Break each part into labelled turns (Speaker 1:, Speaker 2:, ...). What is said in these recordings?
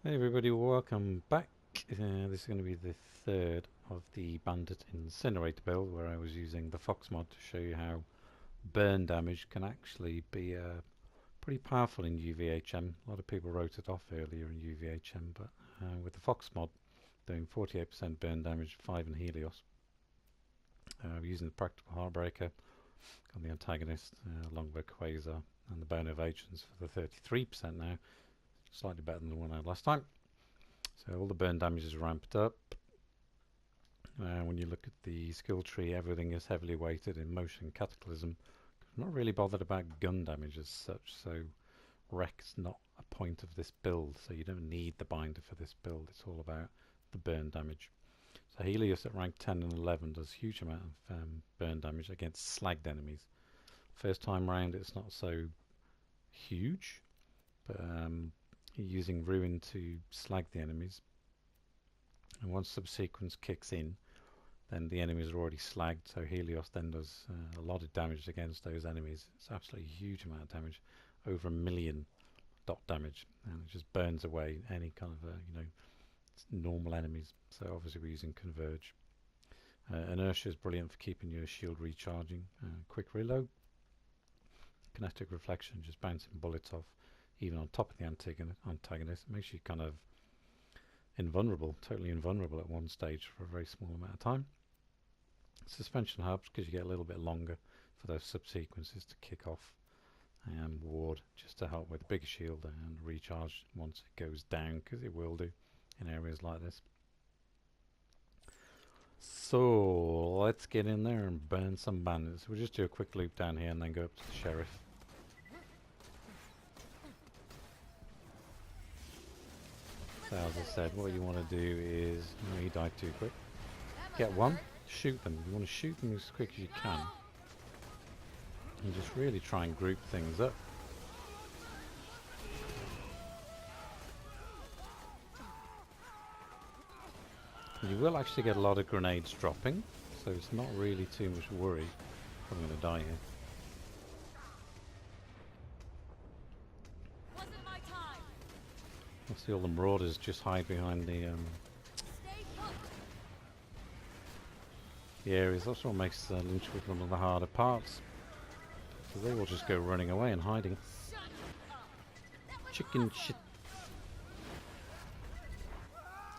Speaker 1: Hey everybody, welcome back. This is going to be the third of the Bandit incinerator build, where I was using the Fox mod to show you how burn damage can actually be pretty powerful in UVHM. A lot of people wrote it off earlier in UVHM, but with the Fox mod doing 48% burn damage, 5 in Helios, using the Practical Heartbreaker on the antagonist, along with Quasar and the Bone of Agents for the 33% now, slightly better than the one I had last time. So all the burn damage is ramped up. When you look at the skill tree, everything is heavily weighted in motion cataclysm. I'm not really bothered about gun damage as such, so wreck's not a point of this build, so you don't need the binder for this build. It's all about the burn damage. So Helios at rank 10 and 11 does a huge amount of burn damage against slagged enemies. First time round it's not so huge, but using Ruin to slag the enemies, and once subsequence kicks in, then the enemies are already slagged, so Helios then does a lot of damage against those enemies. It's absolutely a huge amount of damage, over 1 million dot damage, and it just burns away any kind of normal enemies. So obviously we're using Converge. Inertia is brilliant for keeping your shield recharging. Quick reload, kinetic reflection, just bouncing bullets off even on top of the antagonist. It makes you kind of invulnerable, totally invulnerable at one stage for a very small amount of time. Suspension helps because you get a little bit longer for those subsequences to kick off. And Ward just to help with bigger shield and recharge once it goes down, because it will do in areas like this. So let's get in there and burn some bandits. We'll just do a quick loop down here and then go up to the sheriff. So as I said, what you want to do is, he died too quick, get one, shoot them. You want to shoot them as quick as you can, and just really try and group things up. You will actually get a lot of grenades dropping, so it's not really too much worry. I'm going to die here. I see all the marauders just hide behind the areas. That's what makes Lynchwood one of the harder parts. So they will just go running away and hiding. Chicken shit.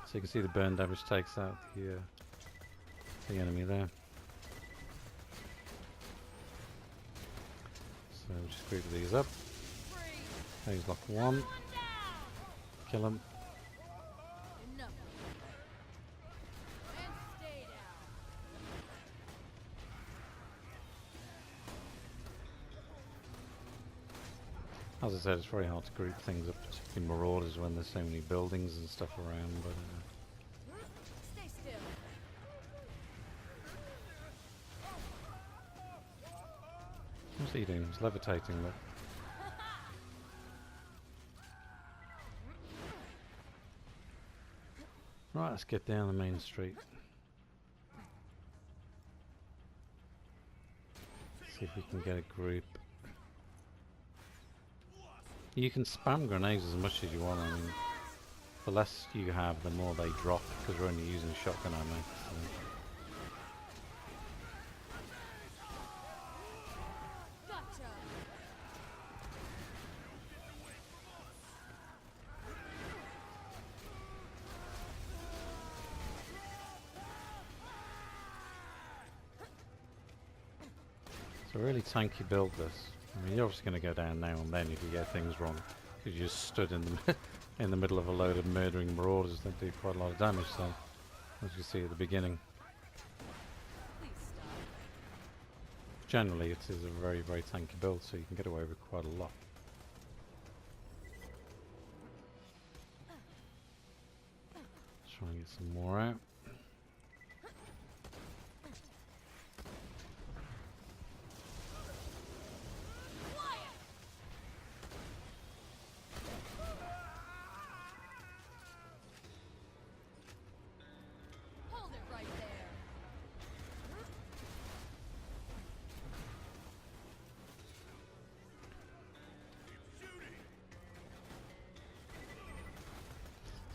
Speaker 1: So you can see the burn damage takes out the enemy there. So we'll just group these up. Phase lock 1. Kill him. As I said, it's very hard to group things up, particularly marauders when there's so many buildings and stuff around, but
Speaker 2: Stay still.
Speaker 1: what's he doing? He's levitating, but right, let's get down the main street. See if we can get a group. You can spam grenades as much as you want. I mean, the less you have, the more they drop, because we're only using shotgun ammo. So.
Speaker 2: Gotcha.
Speaker 1: It's a really tanky build, this. I mean, you're obviously going to go down now and then if you get things wrong, because you just stood in the in the middle of a load of murdering marauders that do quite a lot of damage. So, as you see at the beginning,
Speaker 2: Please stop.
Speaker 1: generally it is a very, very tanky build, so you can get away with quite a lot. Let's try and get some more out.
Speaker 2: Hold it right there.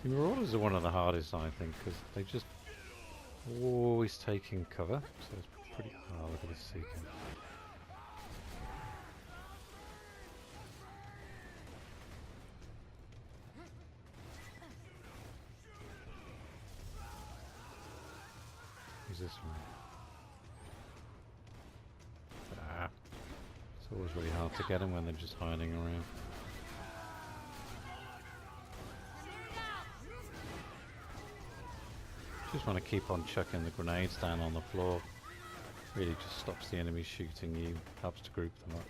Speaker 1: See, Marauders are one of the hardest, I think, because they just always taking cover, so it's pretty... Oh, look at this Seeker. Who's this one? Ah. It's always really hard to get them when they're just hiding around. Just want to keep on chucking the grenades down on the floor. Really just stops the enemies shooting you, helps to group them up.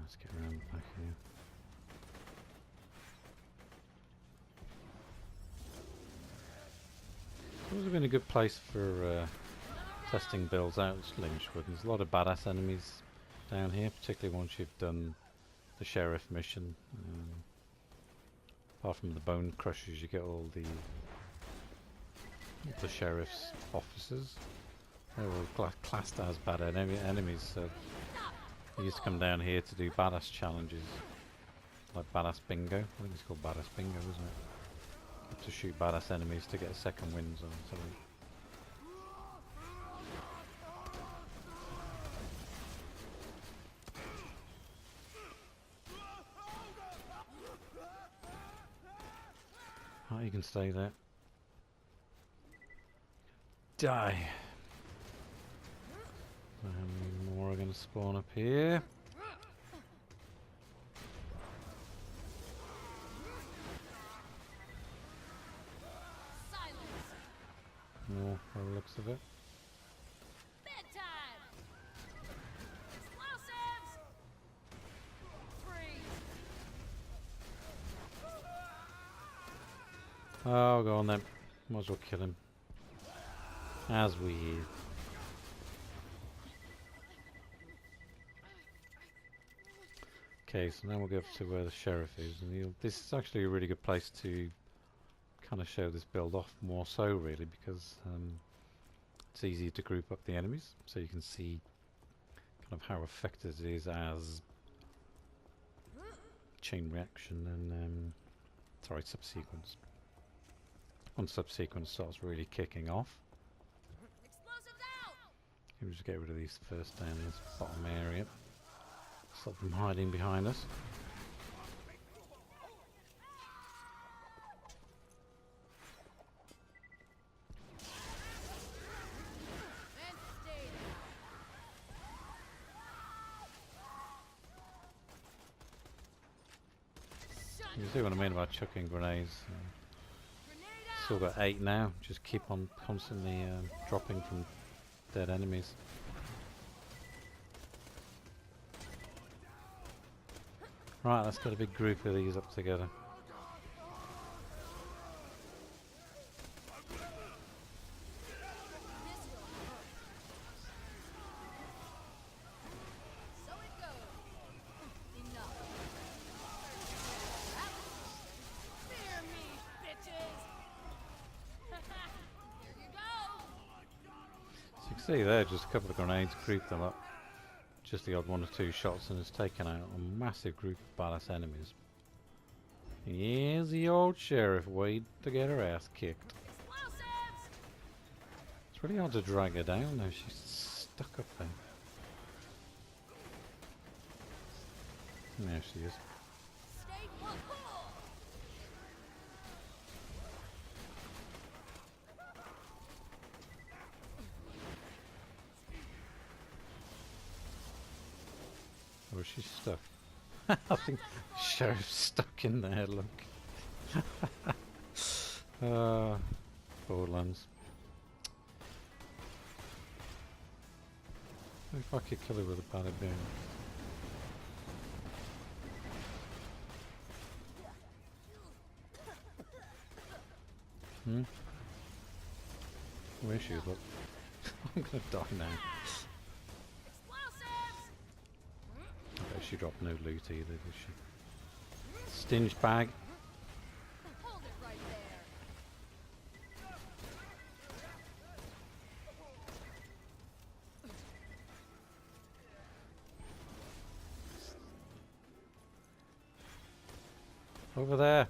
Speaker 1: Let's get around back here. It's always been a good place for testing builds out, Lynchwood. There's a lot of badass enemies down here, particularly once you've done the sheriff mission. Apart from the bone crushers, you get all the sheriff's officers. They're all classed as bad enemies, so you used to come down here to do badass challenges, like badass bingo. I think it's called badass bingo, isn't it? You have to shoot badass enemies to get second wins or something. Oh, you can stay there. Die. How many more are going to spawn up here?
Speaker 2: Silence.
Speaker 1: More by the looks of it.
Speaker 2: Bedtime. Explosives. Freeze.
Speaker 1: Oh, go on then. Might as well kill him. As we hear. Okay, so now we'll go up to where the sheriff is, and this is actually a really good place to kind of show this build off more so, really, because it's easy to group up the enemies, so you can see kind of how effective it is as chain reaction and sorry, subsequence. Once subsequence starts really kicking off,
Speaker 2: Explosives out.
Speaker 1: you can just get rid of these first down in this bottom area. Stop them hiding behind us.
Speaker 2: And stay there.
Speaker 1: You can see what I mean about chucking grenades.
Speaker 2: Grenade
Speaker 1: Still got 8 now. Just keep on constantly dropping from dead enemies. Right, let's get a big group of these up together.
Speaker 2: So it goes. Enough. Fear me, bitches. Here you go.
Speaker 1: So you can see there, just a couple of grenades creep them up. Just the odd 1 or 2 shots, and it's taken out a massive group of badass enemies. Here's the old sheriff waiting to get her ass kicked.
Speaker 2: Explosives.
Speaker 1: It's really hard to drag her down though, she's stuck up there. There she is.
Speaker 2: Stay put.
Speaker 1: Or is she stuck? I think sheriff's stuck in there, look. Borderlands. If I could kill her with a battered beam. Where is she? Look. I'm gonna die now.
Speaker 2: Explosives.
Speaker 1: I bet she dropped no loot either, did she? Stinged bag.
Speaker 2: Hold it right there.
Speaker 1: Over there.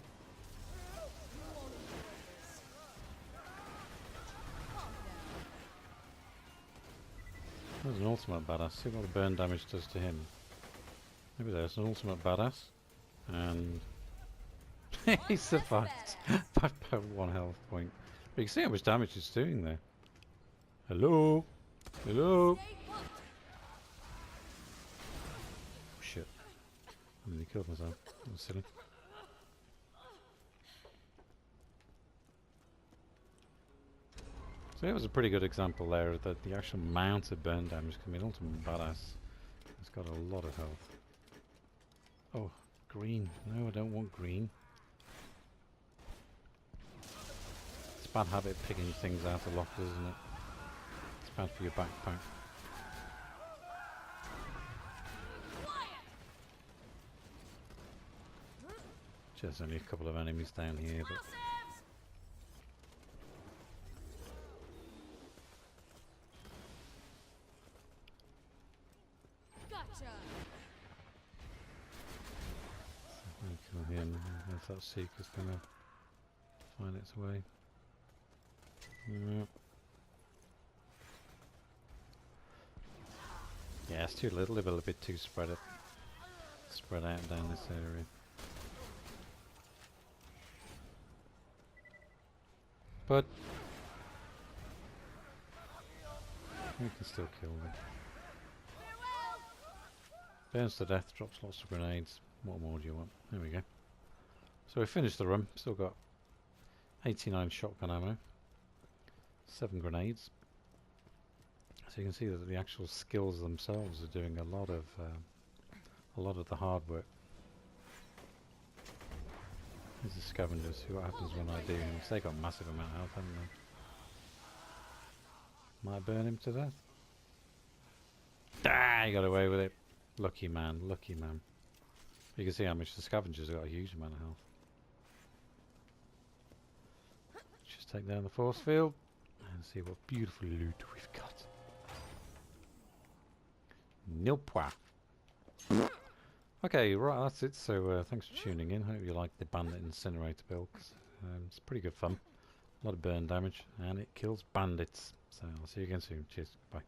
Speaker 1: There's an ultimate badass. See what the burn damage does to him. Maybe there's an ultimate badass. And he survived. 5.1 health point. But you can see how much damage it's doing there. Hello? Hello? Oh, shit. I nearly killed myself. That was silly. So that was a pretty good example there that the actual amount of burn damage can be an ultimate badass. It's got a lot of health. Oh, green. No, I don't want green. It's a bad habit picking things out of lockers, isn't it? It's bad for your backpack. There's only a couple of enemies down here, but
Speaker 2: Gotcha.
Speaker 1: kill him. I don't know if that seeker's gonna find its way. Yeah, it's too little, a little bit too spread out down this area. But we can still kill them. Burns to death, drops lots of grenades. What more do you want? There we go. So we finished the run. Still got 89 shotgun ammo, 7 grenades. So you can see that the actual skills themselves are doing a lot of the hard work. Here's the scavengers. See what happens when I do. They got massive amount of health, haven't they? Might burn him to death. Ah, he got away with it. Lucky man, lucky man. You can see how much the scavengers have got a huge amount of health. Just take down the force field and see what beautiful loot we've got. Nil point. Okay, right, that's it. So thanks for tuning in. Hope you liked the Bandit incinerator build. It's pretty good fun. A lot of burn damage, and it kills bandits. So I'll see you again soon. Cheers. Bye.